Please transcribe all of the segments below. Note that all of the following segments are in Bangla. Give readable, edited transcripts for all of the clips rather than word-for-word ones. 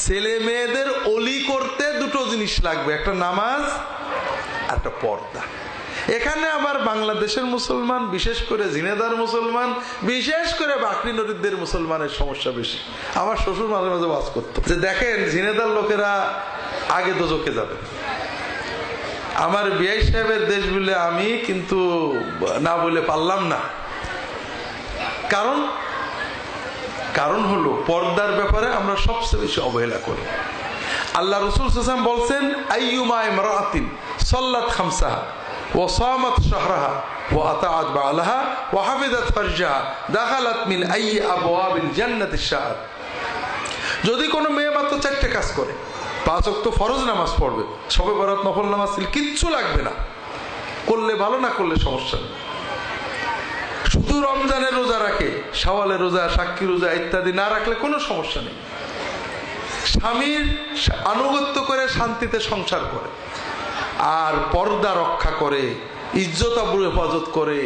ছেলে মেয়েদের অলি করতে দুটো জিনিস লাগবে, একটা নামাজ আর একটা পর্দা। এখানে আবার বাংলাদেশের মুসলমান, বিশেষ করে ঝিনেদার মুসলমান, বিশেষ করে বাকরি নদীদের মুসলমানের সমস্যা বেশি। আমার শ্বশুর মাঝে মাঝে ওয়াজ করতো যে দেখেন ঝিনেদার লোকেরা আগে দোজখে যাবে। আমার বিআই সাহেবের দেশ বলে আমি কিন্তু না বলে পারলাম না। কারণ হলো পর্দার ব্যাপারে আমরা সবচেয়ে বেশি অবহেলা করি। আল্লাহ রাসূল সাল্লাল্লাহু আলাইহি ওয়াসাল্লাম বলছেন, আইয়ুমা ইমরাআতিন সাল্লাত খামসাহা ওয়া সামাত শাহরাহা ওয়া আতাআত বালাহা ওয়া হাফিজাত ফারজাহা দাখালাত মিন আইয়ি আবওয়াবিল জান্নাতিশ শাহর। যদি কোনো মেয়ে মাত্র 4টে কাজ করে, 5 ওয়াক্ত ফরজ নামাজ পড়বে, শবে বরাত নফল নামাজ কিচ্ছু লাগবে না, করলে ভালো, না করলে সমস্যা নেই, শুধু রমজানের রোজা রাখে, শাওয়ালের রোজা, সাক্ষী রোজা ইত্যাদি না রাখলে কোনো সমস্যা নেই, স্বামীর আনুগত্য করে শান্তিতে সংসার করে, আর পর্দা রক্ষা করে, ইজ্জত আবরু হেফাজত করে,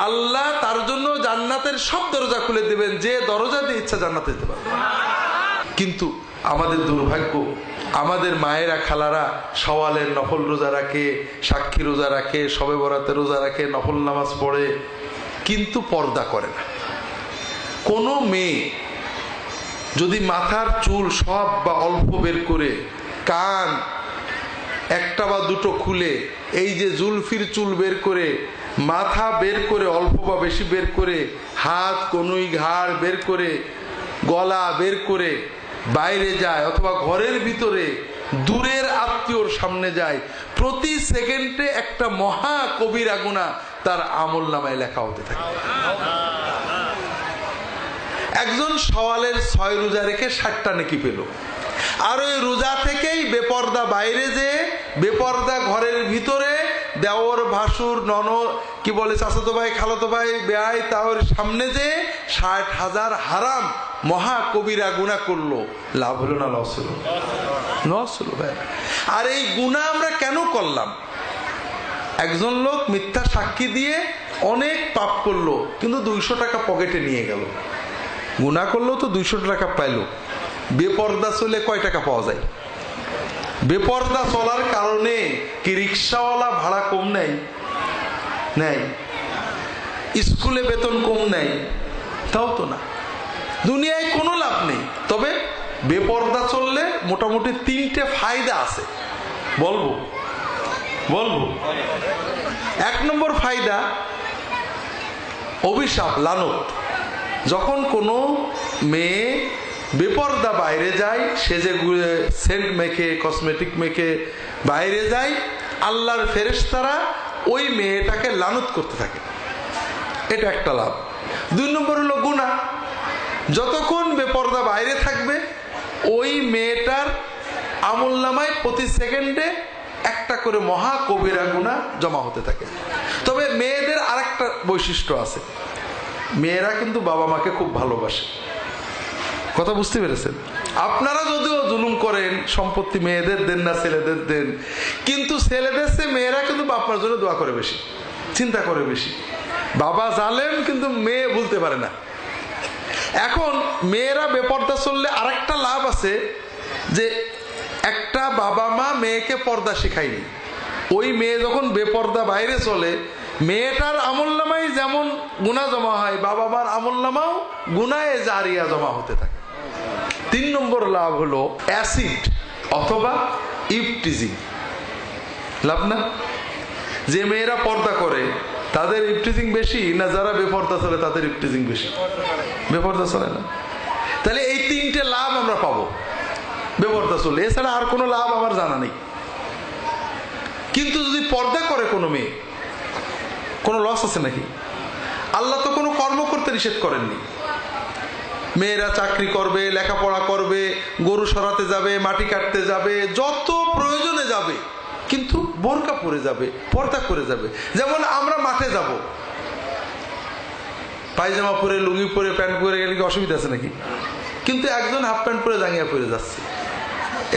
আল্লাহ তার জন্য জান্নাতের সব দরজা খুলে দেবেন, যে দরজা দিয়ে ইচ্ছা জান্নাতে যেতে পারবে। কিন্তু আমাদের দুর্ভাগ্য, আমাদের মায়েরা খালারা শাওয়ালের নফল রোজা রাখে, সাক্ষী রোজা রাখে, শবে বরাতের রোজা রাখে, নফল নামাজ পড়ে, কিন্তু পর্দা করে না। কোনো মেয়ে যদি মাথার চুল সব বা অল্প বের করে, কান একটা বা দুটো খুলে, এই যে জুলফির চুল বের করে, মাথা বের করে অল্প বা বেশি বের করে, হাত কনুই ঘাড় বের করে, গলা বের করে বাইরে যায়, অথবা ঘরের ভিতরে দূরের আত্মীয়র সামনে যায়, প্রতি সেকেন্ডে একটা মহা কবিরা গুনাহ তার আমলনামায় লেখা হতে থাকে। একজন শাওয়ালের 6 রোজা রেখে 60টা নেকি পেল, আর ওই রোজা থেকেই বেপর্দা বাইরে যে, বেপর্দা ঘরের ভিতরে দেওর ভাসুর ননদ কি বলে চাচাতো ভাই খালাতো ভাই বেয়াই তাওর সামনে যে 60,000 হারাম মহা কবিরা গুনাহ করলো, লাভ হলো না লস হলো? লস হলো ভাই। আর এই গুনাহ আমরা কেন করলাম? একজন লোক মিথ্যা সাক্ষী দিয়ে অনেক পাপ করলো, কিন্তু 200 টাকা পকেটে নিয়ে গেল। গুনাহ করলো তো 200 টাকা পাইলো, বেপর্দা চলে কয় টাকা পাওয়া যায়? বেপর্দা চলার কারণে কি রিক্সাওয়ালা ভাড়া কম নেয়? নেয়। স্কুলে বেতন কম নেয়? তাও তো না। দুনিয়ায় কোনো লাভ নেই। তবে বেপর্দা চললে মোটামুটি 3টে ফায়দা আছে, বলবো। 1 নম্বর ফায়দা, অভিশাপ, লানত। যখন কোনো মেয়ে বেপর্দা বাইরে যায়, সেজে গুড়ে সেন্ট মেখে, কসমেটিক মেখে বাইরে যায়, আল্লাহর ফেরেশতারা ওই মেয়েটাকে লানত করতে থাকে, এটা একটা লাভ। 2 নম্বর হলো গুনাহ। যতক্ষণ বেপর্দা বাইরে থাকবে, ওই মেয়েটার আমলনামায় প্রতি সেকেন্ডে একটা করে মহা কবিরা গুনাহ জমা হতে থাকে। তবে মেয়েদের আরেকটা বৈশিষ্ট্য আছে, মেয়েরা কিন্তু বাবা মাকে খুব ভালোবাসে। কথা বুঝতে পেরেছেন? আপনারা যদিও জুলুম করেন, সম্পত্তি মেয়েদের দেন না ছেলেদের দেন, কিন্তু ছেলেদের চেয়ে মেয়েরা কিন্তু বাপমার জন্য দোয়া করে বেশি, চিন্তা করে বেশি। বাবা জালেম কিন্তু মেয়ে ভুলতে পারে না। এখন মেয়েরা বেপর্দা চললে আরেকটা লাভ আছে, যে একটা বাবা মা মেয়েকে পর্দা শেখায়নি, ওই মেয়ে যখন বেপর্দা বাইরে চলে, মেয়েটার আমলনামায় যেমন গুনাহ জমা হয়, বাবা মার আমলনামাও গুনাহে জারিয়া জমা হতে থাকে। 3 নম্বর লাভ হলো অ্যাসিড অথবা ইফটিজিং। লাভ না? যে মেয়েরা পর্দা করে তাদের ইফটিজিং বেশি, না যারা বেপর্দা চলে তাদের ইফটিজিং বেশি? বেপর্দা চলে না। তাহলে এই 3টে লাভ আমরা পাবো বেপর্দা চলে, এছাড়া আর কোনো লাভ আমার জানা নেই। কিন্তু যদি পর্দা করে কোনো মেয়ে, কোনো লস আছে নাকি? আল্লাহ তো কোনো কর্ম করতে নিষেধ করেননি। মেয়েরা চাকরি করবে, লেখাপড়া করবে, গরু সরাতে যাবে, মাটি কাটতে যাবে, যত প্রয়োজনে যাবে, কিন্তু বোরকা পরে যাবে, পর্দা করে যাবে। যেমন আমরা মাঠে যাব, পায়জামা পরে, লুঙ্গি পরে, প্যান্ট পরে গেলে কি অসুবিধা আছে নাকি? কিন্তু একজন হাফ প্যান্ট পরে জাঙ্গিয়া পরে যাচ্ছে,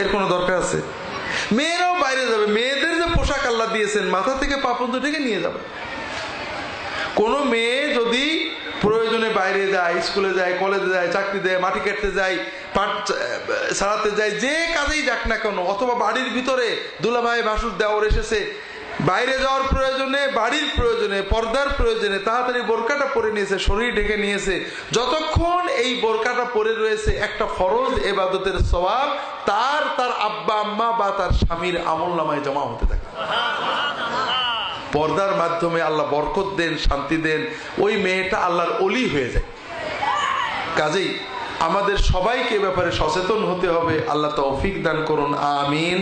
এর কোনো দরকার আছে? মেয়েরাও বাইরে যাবে, মেয়েদের যে পোশাক আল্লাহ দিয়েছেন মাথা থেকে পা পর্যন্ত ঢেকে নিয়ে যাবে। কোনো মেয়ে যদি প্রয়োজনে বাইরে যায়, স্কুলে যায়, কলেজে যায়, চাকরি দেয়, মাটি কাটতে যায়, পাট ছাড়াতে যায়, যে কাজেই যাক না কেন, অথবা বাড়ির ভিতরে দুলাভাই ভাসুর দেওয়ার এসেছে, বাইরে যাওয়ার প্রয়োজনে, বাড়ির প্রয়োজনে, পর্দার প্রয়োজনে তাড়াতাড়ি বোরকাটা পরে নিয়েছে, শরীর ঢেকে নিয়েছে। যতক্ষণ এই বোরকাটা পরে রয়েছে, একটা ফরজ ইবাদতের সওয়াব তার আব্বা আম্মা বা তার স্বামীর আমলনামায় জমা হতে থাকে। পর্দার মাধ্যমে আল্লাহ বরকত দেন, শান্তি দেন, ওই মেয়েটা আল্লাহর ওলি হয়ে যায়। কাজেই আমাদের সবাইকে ব্যাপারে সচেতন হতে হবে। আল্লাহ তৌফিক দান করুন, আমিন।